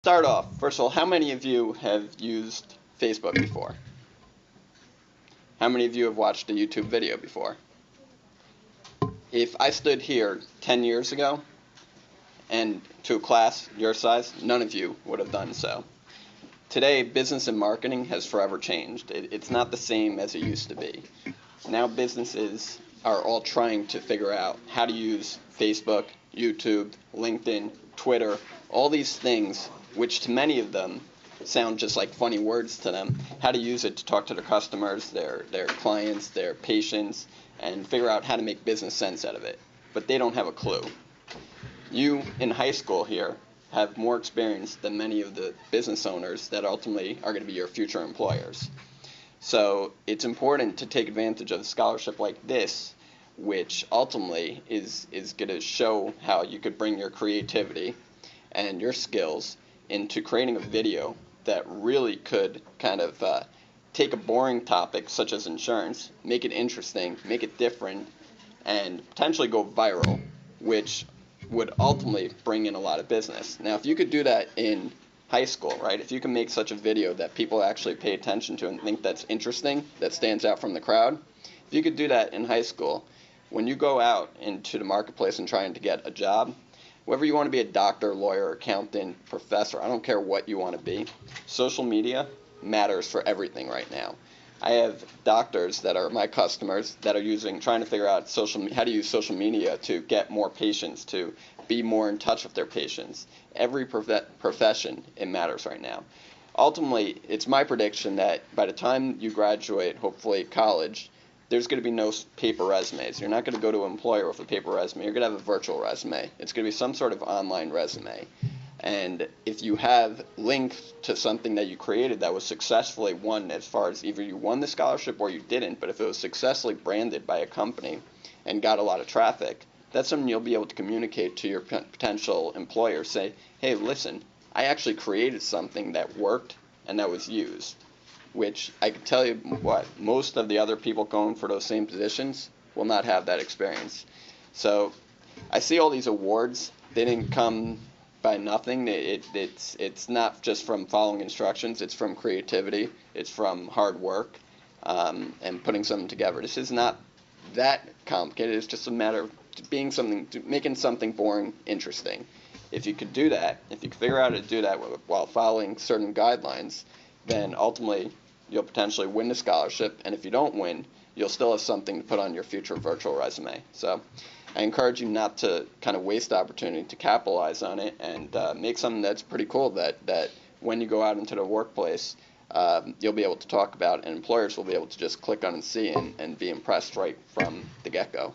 Start off, first of all, how many of you have used Facebook before? How many of you have watched a YouTube video before? If I stood here 10 years ago and to a class your size, none of you would have done so. Today, business and marketing has forever changed. It's not the same as it used to be. Now businesses are all trying to figure out how to use Facebook, YouTube, LinkedIn, Twitter, all these things, which to many of them sound just like funny words to them, how to use it to talk to their customers, their clients, their patients, and figure out how to make business sense out of it. But they don't have a clue. You in high school here have more experience than many of the business owners that ultimately are going to be your future employers. So it's important to take advantage of a scholarship like this, which ultimately is going to show how you could bring your creativity and your skills into creating a video that really could kind of take a boring topic such as insurance, make it interesting, make it different, and potentially go viral, which would ultimately bring in a lot of business. Now, if you could do that in high school, right, if you can make such a video that people actually pay attention to and think that's interesting, that stands out from the crowd, if you could do that in high school, when you go out into the marketplace and trying to get a job, whether you want to be a doctor, lawyer, accountant, professor, I don't care what you want to be, social media matters for everything right now. I have doctors that are my customers that are trying to figure out how to use social media to get more patients, to be more in touch with their patients. Every profession, it matters right now. Ultimately, it's my prediction that by the time you graduate, hopefully college, there's going to be no paper resumes. You're not going to go to an employer with a paper resume. You're going to have a virtual resume. It's going to be some sort of online resume. And if you have linked to something that you created that was successfully won, as far as either you won the scholarship or you didn't, but if it was successfully branded by a company and got a lot of traffic, that's something you'll be able to communicate to your potential employer. Say, hey, listen, I actually created something that worked and that was used, which I can tell you what, most of the other people going for those same positions will not have that experience. So I see all these awards. They didn't come by nothing. It's not just from following instructions. It's from creativity. It's from hard work and putting something together. This is not that complicated. It's just a matter of making something boring interesting. If you could do that, if you could figure out how to do that while following certain guidelines, then ultimately you'll potentially win the scholarship. And if you don't win, you'll still have something to put on your future virtual resume. So I encourage you not to kind of waste the opportunity, to capitalize on it and make something that's pretty cool that when you go out into the workplace, you'll be able to talk about, and employers will be able to just click on and see and be impressed right from the get-go.